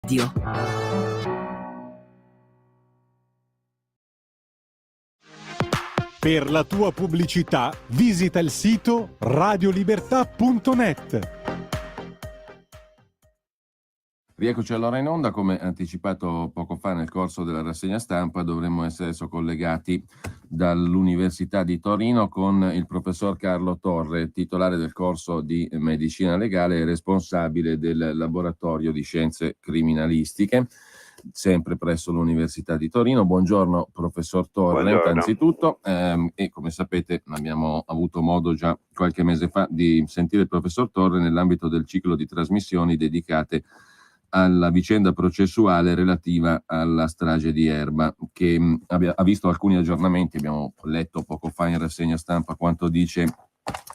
Dio. Per la tua pubblicità visita il sito radiolibertà.net. Rieccoci allora in onda. Come anticipato poco fa nel corso della rassegna stampa, dovremmo essere adesso collegati dall'Università di Torino con il professor Carlo Torre, titolare del corso di medicina legale e responsabile del laboratorio di scienze criminalistiche, sempre presso l'Università di Torino. Buongiorno professor Torre. Buongiorno. Innanzitutto, e come sapete abbiamo avuto modo già qualche mese fa di sentire il professor Torre nell'ambito del ciclo di trasmissioni dedicate alla vicenda processuale relativa alla strage di Erba, che ha visto alcuni aggiornamenti. Abbiamo letto poco fa in rassegna stampa quanto dice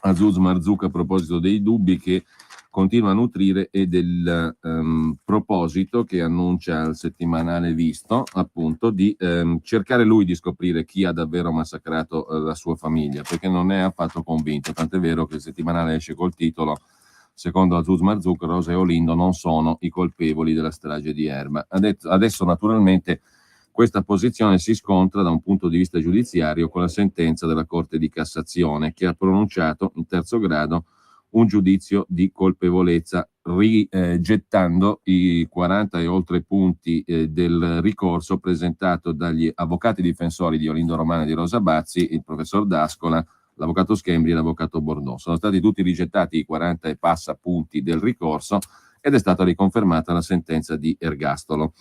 Azouz Marzouk a proposito dei dubbi che continua a nutrire e del proposito che annuncia al settimanale Visto, appunto, di cercare lui di scoprire chi ha davvero massacrato la sua famiglia, perché non è affatto convinto, tant'è vero che il settimanale esce col titolo: secondo Azouz Marzouk, Rosa e Olindo non sono i colpevoli della strage di Erba. Adesso naturalmente questa posizione si scontra da un punto di vista giudiziario con la sentenza della Corte di Cassazione, che ha pronunciato in terzo grado un giudizio di colpevolezza, rigettando i 40 e oltre punti del ricorso presentato dagli avvocati difensori di Olindo Romano e di Rosa Bazzi, il professor D'Ascola, l'avvocato Schembri e l'avvocato Bordon. Sono stati tutti rigettati i 40 e passa punti del ricorso ed è stata riconfermata la sentenza di ergastolo.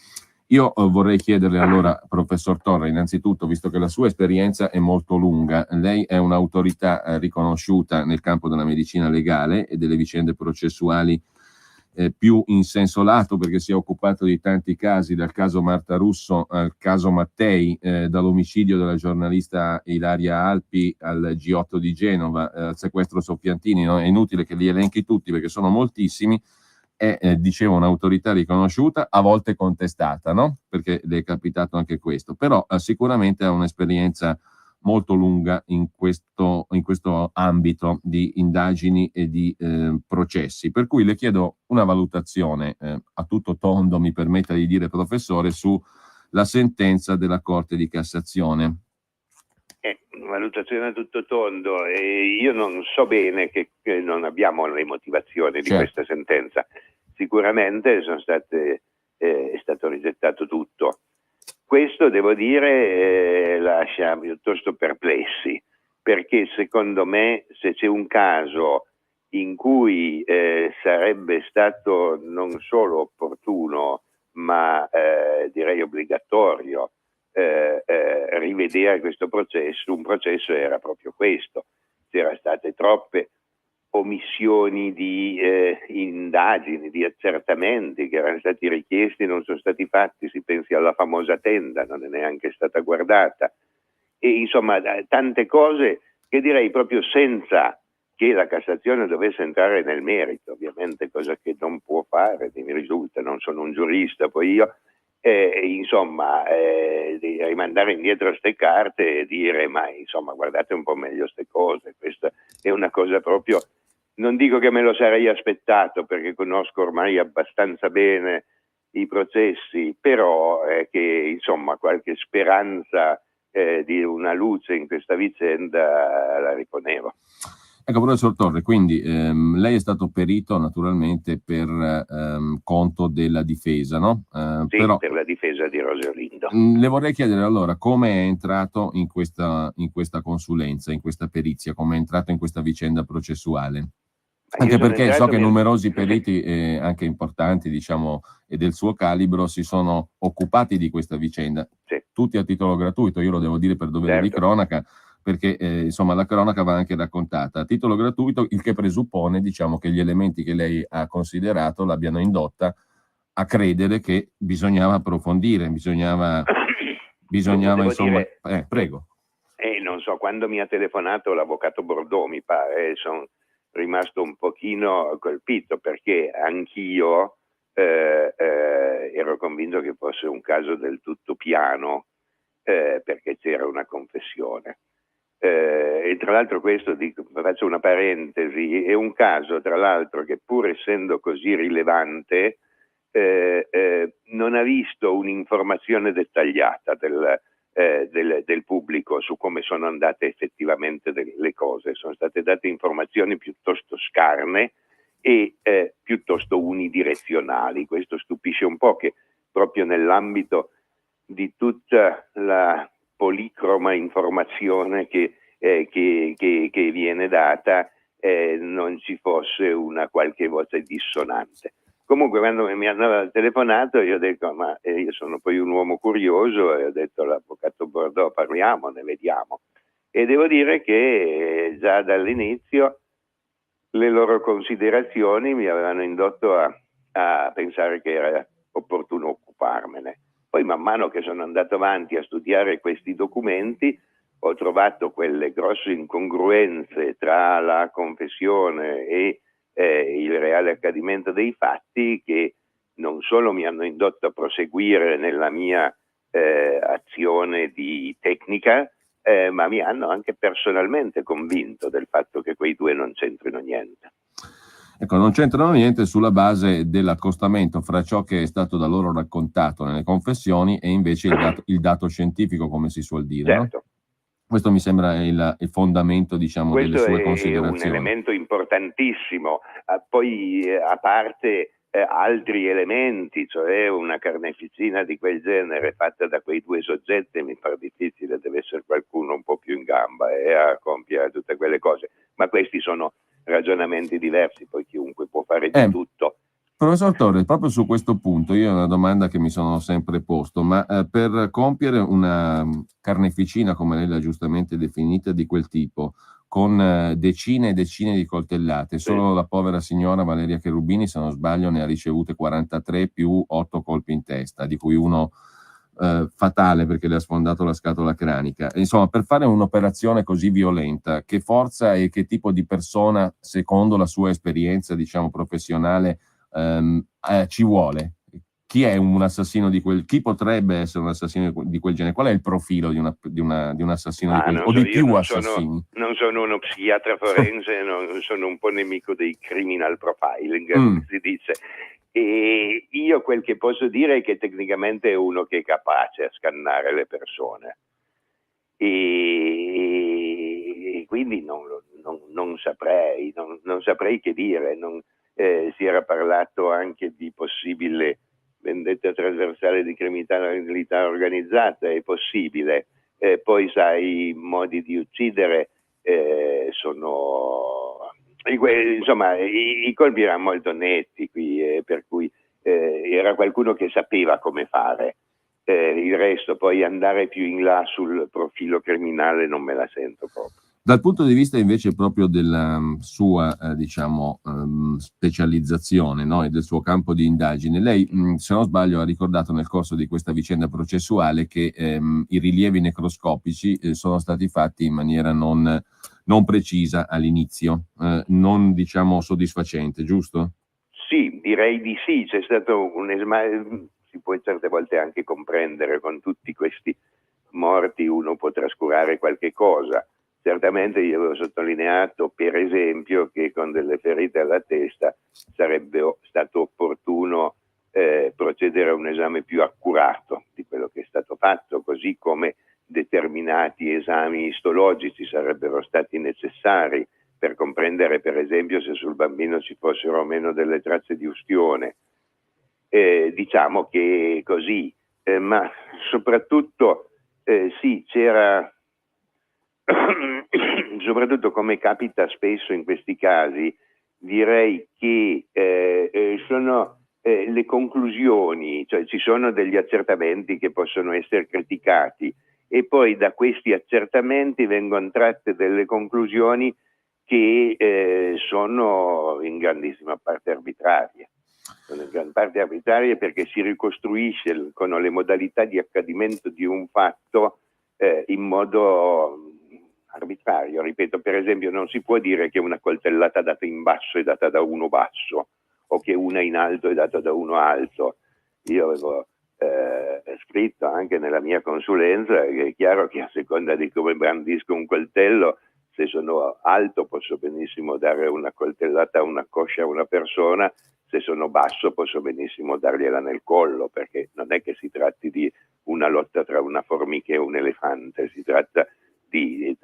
Io vorrei chiederle allora, professor Torre, innanzitutto, visto che la sua esperienza è molto lunga, lei è un'autorità riconosciuta nel campo della medicina legale e delle vicende processuali più in senso lato, perché si è occupato di tanti casi, dal caso Marta Russo al caso Mattei, dall'omicidio della giornalista Ilaria Alpi al G8 di Genova, al sequestro Soffiantini. No? È inutile che li elenchi tutti perché sono moltissimi. È, dicevo, un'autorità riconosciuta, a volte contestata, no? Perché le è capitato anche questo, però sicuramente ha un'esperienza molto lunga in questo ambito di indagini e di processi, per cui le chiedo una valutazione a tutto tondo, mi permetta di dire, professore, sulla sentenza della Corte di Cassazione. Valutazione a tutto tondo, e io non so bene che non abbiamo le motivazioni di questa sentenza. Sicuramente è stato rigettato tutto. Questo, devo dire, lascia piuttosto perplessi, perché secondo me, se c'è un caso in cui sarebbe stato non solo opportuno ma direi obbligatorio rivedere questo processo, un processo era proprio questo. C'erano state troppe omissioni di indagini, di accertamenti che erano stati richiesti, non sono stati fatti. Si pensi alla famosa tenda, non è neanche stata guardata, e insomma tante cose che direi proprio senza che la Cassazione dovesse entrare nel merito, ovviamente, cosa che non può fare, mi risulta, non sono un giurista poi io. Di rimandare indietro queste carte e dire ma insomma guardate un po' meglio queste cose. Questa è una cosa proprio, non dico che me lo sarei aspettato perché conosco ormai abbastanza bene i processi, però che insomma qualche speranza di una luce in questa vicenda la riponevo. Ecco, professor Torre, quindi lei è stato perito naturalmente per conto della difesa, no? Sì, però, per la difesa di Rosa e Olindo. Le vorrei chiedere allora come è entrato in questa consulenza, in questa perizia, come è entrato in questa vicenda processuale. Anche perché so che numerosi periti, anche importanti, diciamo, e del suo calibro, si sono occupati di questa vicenda, tutti a titolo gratuito, io lo devo dire per dovere di cronaca, perché insomma la cronaca va anche raccontata a titolo gratuito, il che presuppone, diciamo, che gli elementi che lei ha considerato l'abbiano indotta a credere che bisognava approfondire, bisognava insomma... prego. Non so, quando mi ha telefonato l'avvocato Bordon, mi pare, sono rimasto un pochino colpito, perché anch'io ero convinto che fosse un caso del tutto piano, perché c'era una confessione. E tra l'altro questo, faccio una parentesi, è un caso tra l'altro che pur essendo così rilevante non ha visto un'informazione dettagliata del pubblico su come sono andate effettivamente le cose. Sono state date informazioni piuttosto scarne e piuttosto unidirezionali. Questo stupisce un po' che proprio nell'ambito di tutta la policroma informazione che viene data non ci fosse una qualche voce dissonante. Comunque quando mi hanno telefonato io ho detto ma io sono poi un uomo curioso e ho detto all'avvocato Bordeaux parliamone, vediamo. E devo dire che già dall'inizio le loro considerazioni mi avevano indotto a pensare che era opportuno occuparmene. Poi man mano che sono andato avanti a studiare questi documenti ho trovato quelle grosse incongruenze tra la confessione e il reale accadimento dei fatti che non solo mi hanno indotto a proseguire nella mia azione di tecnica, ma mi hanno anche personalmente convinto del fatto che quei due non c'entrino niente. Ecco, non c'entrano niente sulla base dell'accostamento fra ciò che è stato da loro raccontato nelle confessioni e invece il dato scientifico, come si suol dire, certo. No? Questo mi sembra il fondamento, diciamo, delle sue considerazioni. Questo è un elemento importantissimo, poi a parte altri elementi, cioè una carneficina di quel genere fatta da quei due soggetti mi pare difficile, deve essere qualcuno un po' più in gamba a compiere tutte quelle cose, ma questi sono ragionamenti diversi, poi chiunque può fare di tutto. Professor Torre, proprio su questo punto, io ho una domanda che mi sono sempre posto, ma per compiere una carneficina, come lei l'ha giustamente definita, di quel tipo, con decine e decine di coltellate, solo la povera signora Valeria Cherubini, se non sbaglio, ne ha ricevute 43 più 8 colpi in testa, di cui uno fatale perché le ha sfondato la scatola cranica. Insomma, per fare un'operazione così violenta, che forza e che tipo di persona, secondo la sua esperienza, diciamo, professionale, ci vuole? Chi è un assassino chi potrebbe essere un assassino di quel genere? Qual è il profilo di un assassino di quel genere? O di più assassini? Non sono uno psichiatra forense, non sono un po' nemico dei criminal profiling, come si dice. E io quel che posso dire è che tecnicamente è uno che è capace a scannare le persone. E quindi non saprei che dire. Si era parlato anche di possibile vendetta trasversale di criminalità organizzata, è possibile. Poi sai, i modi di uccidere sono... Insomma, i colpi erano molto netti qui, per cui era qualcuno che sapeva come fare. Il resto, poi andare più in là sul profilo criminale non me la sento proprio. Dal punto di vista invece proprio della sua diciamo specializzazione, no? E del suo campo di indagine, lei se non sbaglio ha ricordato nel corso di questa vicenda processuale che i rilievi necroscopici sono stati fatti in maniera non precisa all'inizio, non diciamo soddisfacente, giusto? Sì, direi di sì, c'è stato si può certe volte anche comprendere, con tutti questi morti uno può trascurare qualche cosa. Certamente io avevo sottolineato, per esempio, che con delle ferite alla testa sarebbe stato opportuno procedere a un esame più accurato di quello che è stato fatto, così come determinati esami istologici sarebbero stati necessari per comprendere, per esempio, se sul bambino ci fossero o meno delle tracce di ustione. Diciamo che così, ma soprattutto sì, c'era... soprattutto come capita spesso in questi casi, direi che sono le conclusioni, cioè ci sono degli accertamenti che possono essere criticati e poi da questi accertamenti vengono tratte delle conclusioni che sono in grandissima parte arbitrarie. Sono in gran parte arbitrarie perché si ricostruisce con le modalità di accadimento di un fatto in modo arbitrario. Ripeto, per esempio, non si può dire che una coltellata data in basso è data da uno basso o che una in alto è data da uno alto. Io avevo scritto anche nella mia consulenza che è chiaro che a seconda di come brandisco un coltello, se sono alto posso benissimo dare una coltellata a una coscia a una persona, se sono basso posso benissimo dargliela nel collo, perché non è che si tratti di una lotta tra una formica e un elefante, si tratta di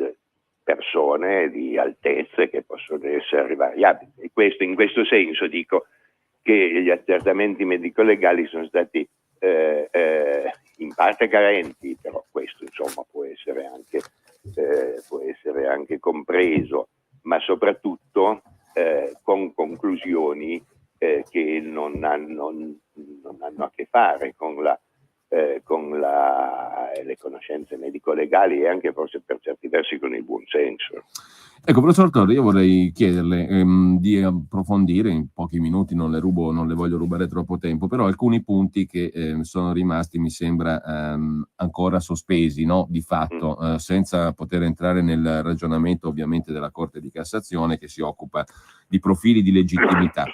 persone di altezze che possono essere variabili. E in questo senso dico che gli accertamenti medico-legali sono stati in parte carenti, però questo insomma può essere anche compreso, ma soprattutto con conclusioni che non hanno a che fare con le conoscenze medico-legali e anche forse per certi versi con il buon senso. Ecco, professor Torri, io vorrei chiederle di approfondire in pochi minuti, non le voglio rubare troppo tempo, però alcuni punti che sono rimasti, mi sembra, ancora sospesi, no? Di fatto, senza poter entrare nel ragionamento ovviamente della Corte di Cassazione, che si occupa di profili di legittimità.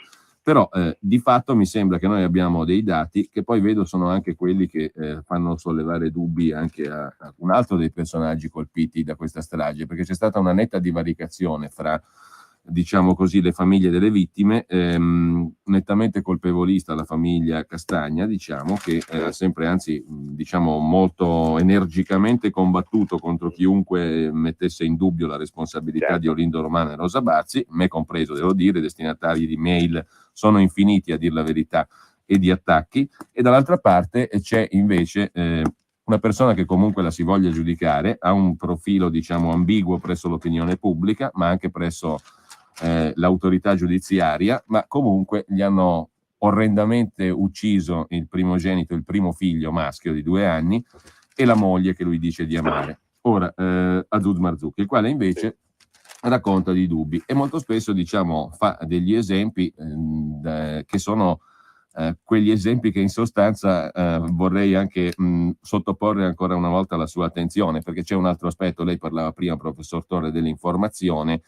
Però di fatto mi sembra che noi abbiamo dei dati che poi vedo sono anche quelli che fanno sollevare dubbi anche a un altro dei personaggi colpiti da questa strage, perché c'è stata una netta divaricazione fra, diciamo così, le famiglie delle vittime, nettamente colpevolista la famiglia Castagna, diciamo, che ha sempre, anzi, diciamo, molto energicamente combattuto contro chiunque mettesse in dubbio la responsabilità di Olindo Romano e Rosa Bazzi, me compreso, devo dire, destinatari di mail sono infiniti, a dir la verità, e di attacchi, e dall'altra parte c'è invece una persona che comunque la si voglia giudicare, ha un profilo, diciamo, ambiguo presso l'opinione pubblica, ma anche presso l'autorità giudiziaria, ma comunque gli hanno orrendamente ucciso il primogenito, il primo figlio maschio di 2 anni, e la moglie che lui dice di amare. Ora, Azouz Marzouki, il quale invece racconta di dubbi e molto spesso, diciamo, fa degli esempi che sono quegli esempi che in sostanza vorrei anche sottoporre ancora una volta alla sua attenzione, perché c'è un altro aspetto. Lei parlava prima, professor Torre, dell'informazione,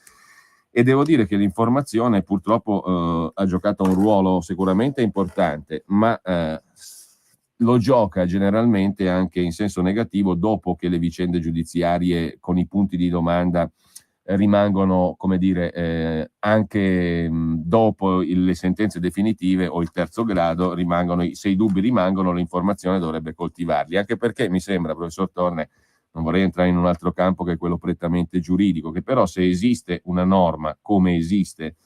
e devo dire che l'informazione purtroppo ha giocato un ruolo sicuramente importante, ma lo gioca generalmente anche in senso negativo dopo che le vicende giudiziarie con i punti di domanda rimangono, come dire, anche dopo le sentenze definitive o il terzo grado, se i dubbi rimangono, l'informazione dovrebbe coltivarli, anche perché mi sembra, professor Torre, non vorrei entrare in un altro campo che è quello prettamente giuridico, che però se esiste una norma, come esiste,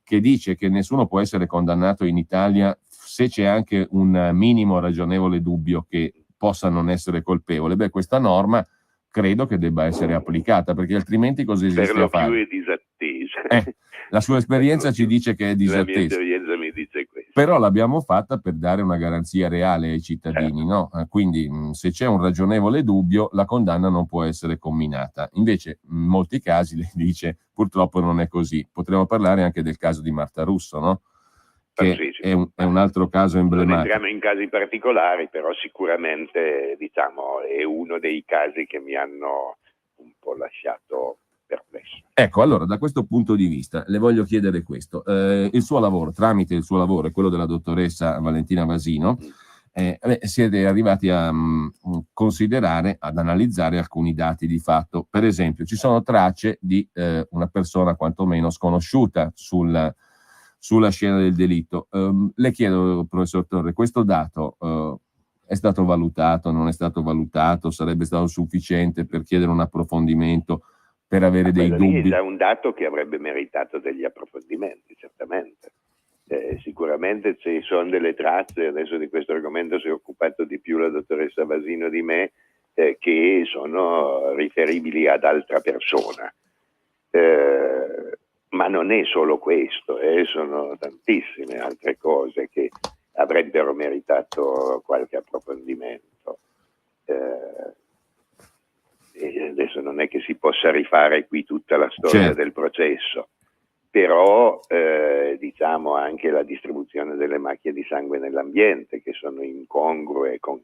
che dice che nessuno può essere condannato in Italia se c'è anche un minimo ragionevole dubbio che possa non essere colpevole, questa norma credo che debba essere applicata, perché altrimenti cosa esiste a fare? Per lo più è disattesa. La sua esperienza ci dice che è disattesa. La mia esperienza mi dice questo. Però l'abbiamo fatta per dare una garanzia reale ai cittadini, no? Quindi se c'è un ragionevole dubbio, la condanna non può essere comminata. Invece in molti casi, lei dice, purtroppo non è così. Potremmo parlare anche del caso di Marta Russo, no? Che è un altro caso emblematico. Non entriamo in casi particolari, però sicuramente, diciamo, è uno dei casi che mi hanno un po' lasciato perplesso. Ecco, allora, da questo punto di vista le voglio chiedere questo. Il suo lavoro, tramite il suo lavoro e quello della dottoressa Valentina Vasino, siete arrivati a considerare, ad analizzare alcuni dati di fatto. Per esempio, ci sono tracce di una persona quantomeno sconosciuta sulla scena del delitto. Le chiedo, professor Torre, questo dato è stato valutato, non è stato valutato, sarebbe stato sufficiente per chiedere un approfondimento, per avere dei dubbi? È già un dato che avrebbe meritato degli approfondimenti, certamente. Sicuramente ci sono delle tracce, adesso di questo argomento si è occupato di più la dottoressa Vasino di me, che sono riferibili ad altra persona. Ma non è solo questo, sono tantissime altre cose che avrebbero meritato qualche approfondimento. E adesso non è che si possa rifare qui tutta la storia del processo, però diciamo anche la distribuzione delle macchie di sangue nell'ambiente, che sono incongrue con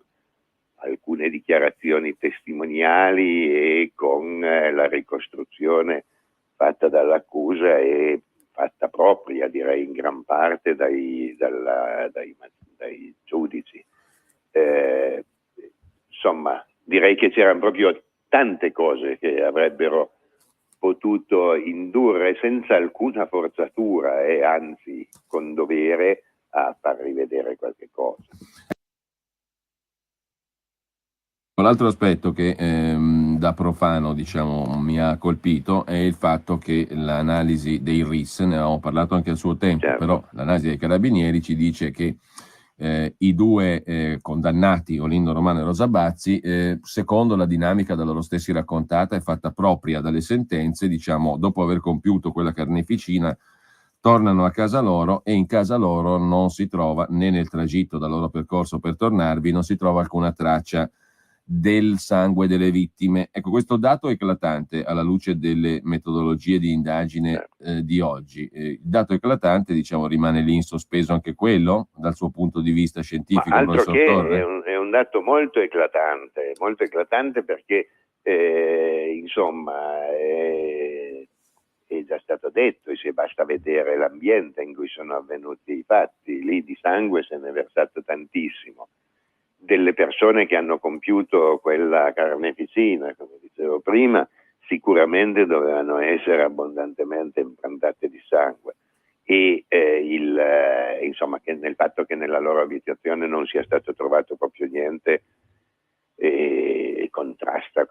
alcune dichiarazioni testimoniali e con la ricostruzione fatta dall'accusa e fatta propria, direi in gran parte dai giudici. Insomma, direi che c'erano proprio tante cose che avrebbero potuto indurre senza alcuna forzatura e anzi con dovere a far rivedere qualche cosa. L'altro aspetto che da profano, diciamo, mi ha colpito è il fatto che l'analisi dei RIS, ne avevamo parlato anche a suo tempo, certo. Però l'analisi dei carabinieri ci dice che i due condannati, Olindo Romano e Rosa Bazzi, secondo la dinamica da loro stessi raccontata e fatta propria dalle sentenze, diciamo, dopo aver compiuto quella carneficina, tornano a casa loro e in casa loro non si trova, né nel tragitto dal loro percorso per tornarvi, non si trova alcuna traccia del sangue delle vittime. Ecco, questo dato è eclatante alla luce delle metodologie di indagine di oggi. Il dato eclatante, diciamo, rimane lì in sospeso anche quello dal suo punto di vista scientifico, ma altro professor che Torre? è un dato molto eclatante perché insomma è già stato detto, e se basta vedere l'ambiente in cui sono avvenuti i fatti, lì di sangue se ne è versato tantissimo. Delle persone che hanno compiuto quella carneficina, come dicevo prima, sicuramente dovevano essere abbondantemente improntate di sangue, e insomma, che nel fatto che nella loro abitazione non sia stato trovato proprio niente contrasta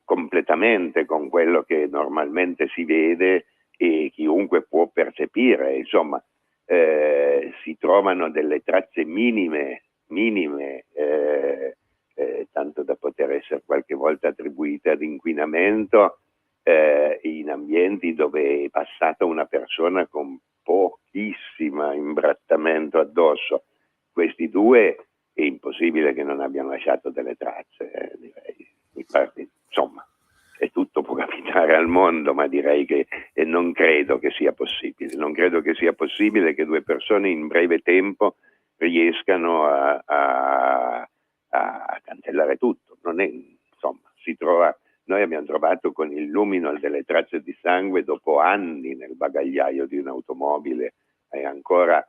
completamente con quello che normalmente si vede e chiunque può percepire. Insomma, si trovano delle tracce minime, tanto da poter essere qualche volta attribuite ad inquinamento in ambienti dove è passata una persona con pochissima imbrattamento addosso. Questi due è impossibile che non abbiano lasciato delle tracce, direi. Insomma, e tutto può capitare al mondo, ma direi che non credo che sia possibile. Non credo che sia possibile che due persone in breve tempo riescano a cancellare tutto. Non è, insomma, noi abbiamo trovato con il luminol delle tracce di sangue dopo anni nel bagagliaio di un'automobile, e ancora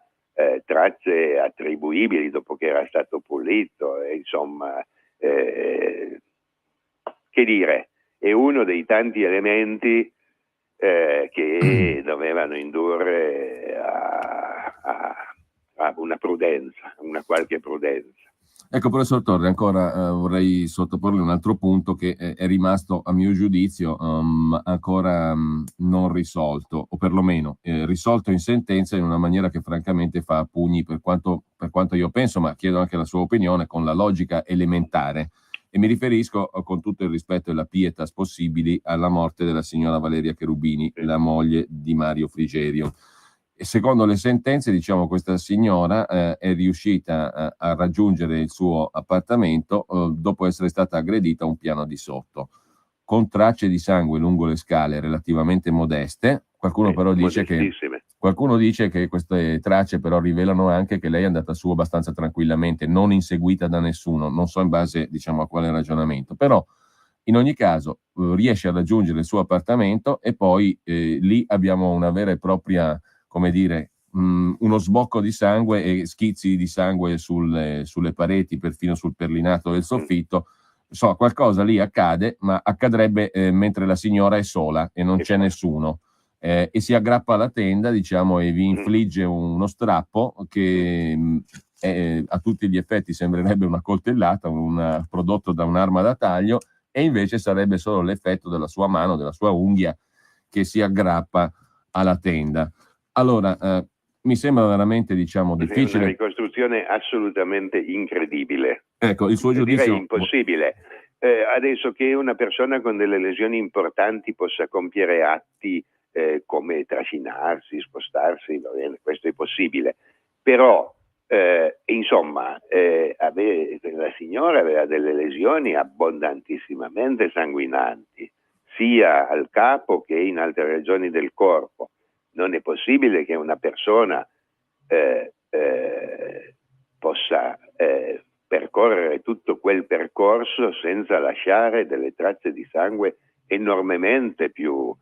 tracce attribuibili dopo che era stato pulito, insomma, che dire, è uno dei tanti elementi che dovevano indurre a una prudenza, una qualche prudenza. Ecco, professor Torre, ancora vorrei sottoporle un altro punto che è rimasto, a mio giudizio, ancora non risolto, o perlomeno risolto in sentenza in una maniera che francamente fa a pugni, per quanto io penso, ma chiedo anche la sua opinione, con la logica elementare. E mi riferisco, con tutto il rispetto e la pietas possibili, alla morte della signora Valeria Cherubini, la moglie di Mario Frigerio. E secondo le sentenze, diciamo, questa signora è riuscita a raggiungere il suo appartamento dopo essere stata aggredita a un piano di sotto, con tracce di sangue lungo le scale relativamente modeste. Qualcuno dice che queste tracce però rivelano anche che lei è andata su abbastanza tranquillamente, non inseguita da nessuno, non so in base, diciamo, a quale ragionamento, però in ogni caso riesce a raggiungere il suo appartamento e poi lì abbiamo una vera e propria, come dire, uno sbocco di sangue e schizzi di sangue sulle pareti, perfino sul perlinato del soffitto. Qualcosa lì accade, ma accadrebbe mentre la signora è sola e non c'è nessuno. E si aggrappa alla tenda, diciamo, e vi infligge uno strappo che a tutti gli effetti sembrerebbe una coltellata, prodotto da un'arma da taglio, e invece sarebbe solo l'effetto della sua mano, della sua unghia, che si aggrappa alla tenda. Allora, mi sembra veramente, diciamo, difficile. È una ricostruzione assolutamente incredibile. Ecco, il suo giudizio. Direi impossibile. Adesso che una persona con delle lesioni importanti possa compiere atti come trascinarsi, spostarsi, va bene, questo è possibile. Però, insomma, la signora aveva delle lesioni abbondantissimamente sanguinanti, sia al capo che in altre regioni del corpo. Non è possibile che una persona possa percorrere tutto quel percorso senza lasciare delle tracce di sangue enormemente più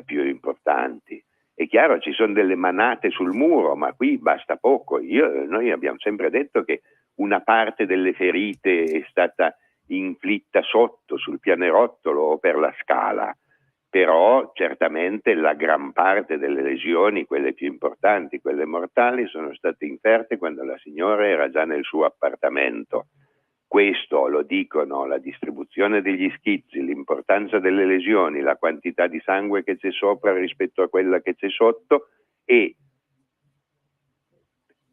importanti. È chiaro, ci sono delle manate sul muro, ma qui basta poco. Noi abbiamo sempre detto che una parte delle ferite è stata inflitta sotto, sul pianerottolo o per la scala. però certamente la gran parte delle lesioni, quelle più importanti, quelle mortali, sono state inferte quando la signora era già nel suo appartamento. Questo lo dicono la distribuzione degli schizzi, l'importanza delle lesioni, la quantità di sangue che c'è sopra rispetto a quella che c'è sotto, e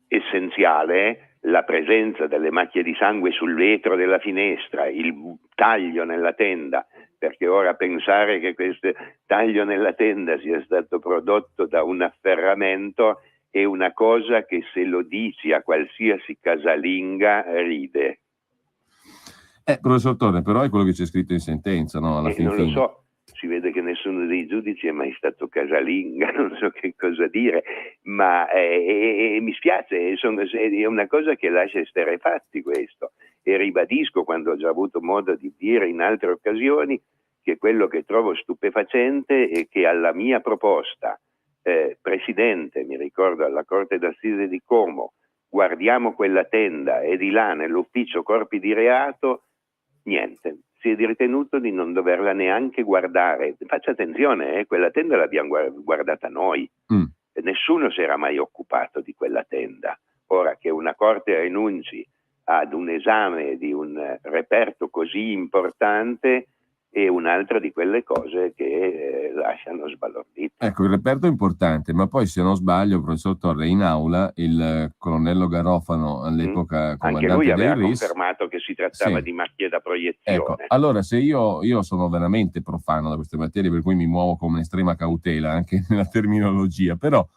essenziale la presenza delle macchie di sangue sul vetro della finestra, il taglio nella tenda, perché ora pensare che questo taglio nella tenda sia stato prodotto da un afferramento è una cosa che, se lo dici a qualsiasi casalinga, ride. Professor Torre, però è quello che c'è scritto in sentenza, no? Alla Non fine. lo so, si vede che nessuno dei giudici è mai stato casalinga, non so che cosa dire, ma mi spiace, è una cosa che lascia esterrefatti questo, e ribadisco, quando ho già avuto modo di dire in altre occasioni, che quello che trovo stupefacente è che alla mia proposta, Presidente, mi ricordo alla Corte d'Assise di Como, guardiamo quella tenda, e di là nell'ufficio corpi di reato, niente, si è ritenuto di non doverla neanche guardare. Faccia attenzione, quella tenda l'abbiamo guardata noi, nessuno si era mai occupato di quella tenda. Ora che una Corte rinunci ad un esame di un reperto così importante è un'altra di quelle cose che lasciano sbalordito. Ecco, il reperto è importante, ma poi, se non sbaglio, professor Torre, in aula il colonnello Garofano, all'epoca comandante anche lui aveva dei RIS, confermato che si trattava di macchie da proiezione. Ecco, allora, se io sono veramente profano da queste materie, per cui mi muovo con estrema cautela anche nella terminologia, però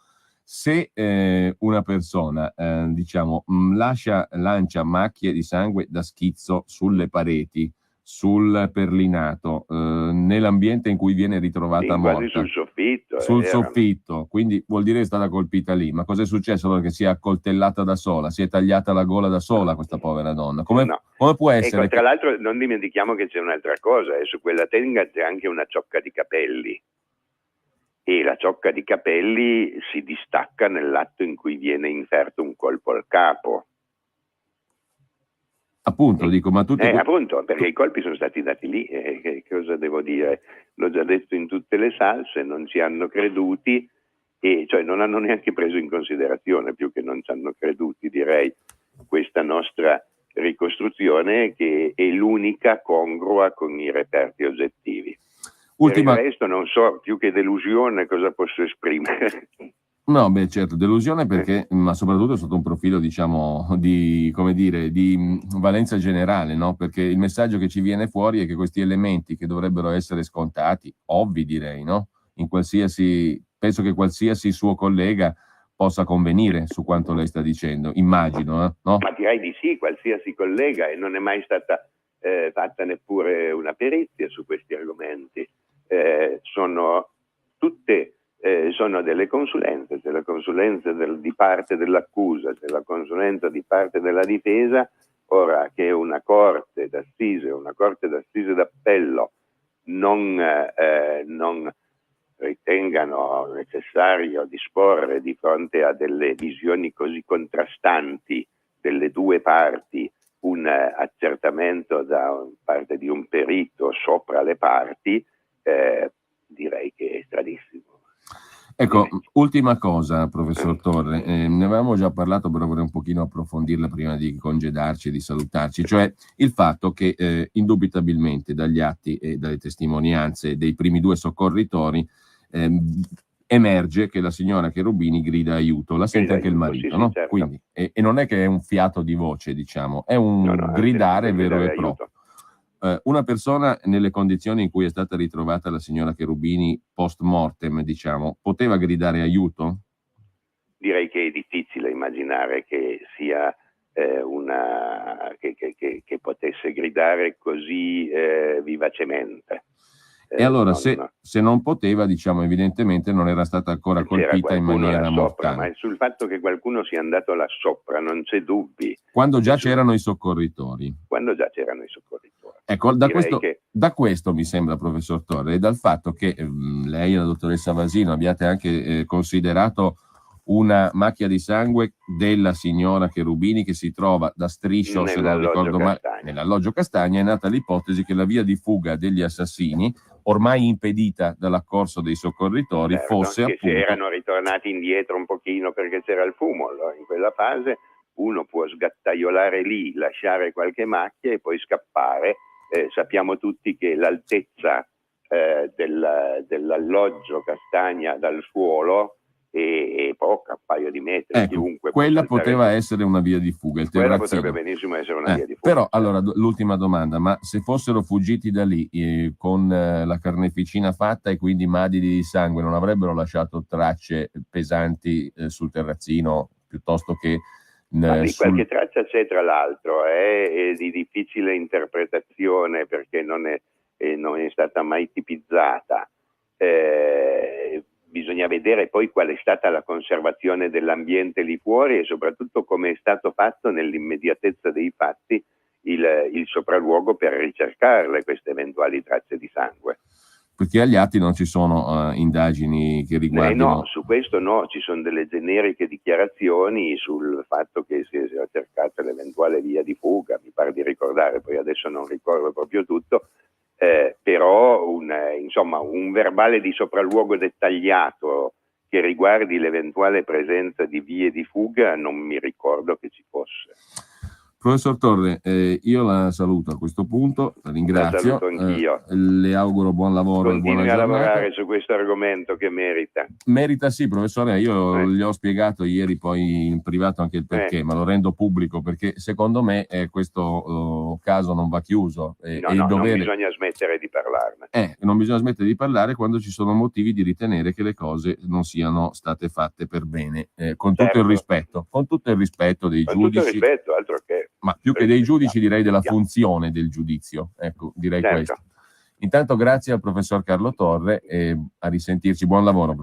se una persona lancia macchie di sangue da schizzo sulle pareti, sul perlinato, nell'ambiente in cui viene ritrovata morta, quasi sul soffitto, quindi vuol dire che è stata colpita lì. Ma cosa è successo? Allora, che si è accoltellata da sola, si è tagliata la gola da sola, questa povera donna? Come può essere? Tra l'altro, non dimentichiamo che c'è un'altra cosa, su quella tenda c'è anche una ciocca di capelli, e la ciocca di capelli si distacca nell'atto in cui viene inferto un colpo al capo. Appunto, dico, ma tutti... appunto, perché i colpi sono stati dati lì, che cosa devo dire? L'ho già detto in tutte le salse, non ci hanno creduti, e cioè non hanno neanche preso in considerazione, più che non ci hanno creduti, direi, questa nostra ricostruzione, che è l'unica congrua con i reperti oggettivi. Per il resto non so, più che delusione, cosa posso esprimere. No, certo, delusione, perché, ma soprattutto sotto un profilo, diciamo, di valenza generale, no? Perché il messaggio che ci viene fuori è che questi elementi, che dovrebbero essere scontati, ovvi direi, no? Penso che qualsiasi suo collega possa convenire su quanto lei sta dicendo, immagino, no? Ma direi di sì, qualsiasi collega, e non è mai stata fatta neppure una perizia su questi argomenti. Sono tutte... sono delle consulenze, c'è la consulenza di parte dell'accusa, c'è la consulenza di parte della difesa. Ora, che una corte d'assise, una corte d'assise d'appello non ritengano necessario disporre, di fronte a delle visioni così contrastanti delle due parti, un accertamento da parte di un perito sopra le parti, direi che è stradissimo. Ecco, ultima cosa, professor Torre, ne avevamo già parlato, però vorrei un pochino approfondirla prima di congedarci e di salutarci, cioè il fatto che indubitabilmente dagli atti e dalle testimonianze dei primi due soccorritori emerge che la signora Cherubini grida aiuto, la sente anche il marito, no? Certo. Quindi, e non è che è un fiato di voce, diciamo, è un gridare vero e proprio. Una persona, nelle condizioni in cui è stata ritrovata la signora Cherubini post mortem, diciamo, poteva gridare aiuto? Direi che è difficile immaginare che sia che potesse gridare così vivacemente. E allora, se non poteva, diciamo, evidentemente non era stata ancora colpita in maniera mortale. Ma sul fatto che qualcuno sia andato là sopra non c'è dubbi. Quando già c'erano i soccorritori. Ecco, da questo mi sembra, professor Torre, e dal fatto che lei e la dottoressa Vasino abbiate anche considerato una macchia di sangue della signora Cherubini che si trova da Striscio, se non ricordo male, nell'alloggio Castagna, è nata l'ipotesi che la via di fuga degli assassini ormai impedita dall'accorso dei soccorritori, certo, fosse che appunto... se erano ritornati indietro un pochino perché c'era il fumo, allora in quella fase uno può sgattaiolare lì, lasciare qualche macchia e poi scappare. Sappiamo tutti che l'altezza dell'alloggio Castagna dal suolo è poca, un paio di metri. Ecco, chiunque quella può saltare poteva giù. essere una via di fuga, il Quella terrazzino. potrebbe benissimo essere una via di fuga. Però, allora, l'ultima domanda, ma se fossero fuggiti da lì con la carneficina fatta e quindi madidi di sangue, non avrebbero lasciato tracce pesanti sul terrazzino piuttosto che qualche traccia c'è, tra l'altro, è di difficile interpretazione perché non è stata mai tipizzata. Bisogna vedere poi qual è stata la conservazione dell'ambiente lì fuori e soprattutto come è stato fatto nell'immediatezza dei fatti il sopralluogo per ricercarle queste eventuali tracce di sangue. Perché agli atti non ci sono indagini che riguardino... No, su questo no, ci sono delle generiche dichiarazioni sul fatto che si sia cercata l'eventuale via di fuga, mi pare di ricordare, poi adesso non ricordo proprio tutto, però un verbale di sopralluogo dettagliato che riguardi l'eventuale presenza di vie di fuga non mi ricordo che ci fosse. Professor Torre, io la saluto a questo punto, la ringrazio, la saluto anch'io. Le auguro buon lavoro e buona giornata. Continui a lavorare su questo argomento che merita. Merita sì, professore, io gli ho spiegato ieri poi in privato anche il perché, ma lo rendo pubblico perché secondo me questo caso non va chiuso. Non bisogna smettere di parlarne. Non bisogna smettere di parlare quando ci sono motivi di ritenere che le cose non siano state fatte per bene, con tutto il rispetto dei giudici. Con tutto il rispetto, altro che... Ma più che dei giudici direi della funzione del giudizio, ecco, direi questo. Intanto grazie al professor Carlo Torre e a risentirci, buon lavoro professore.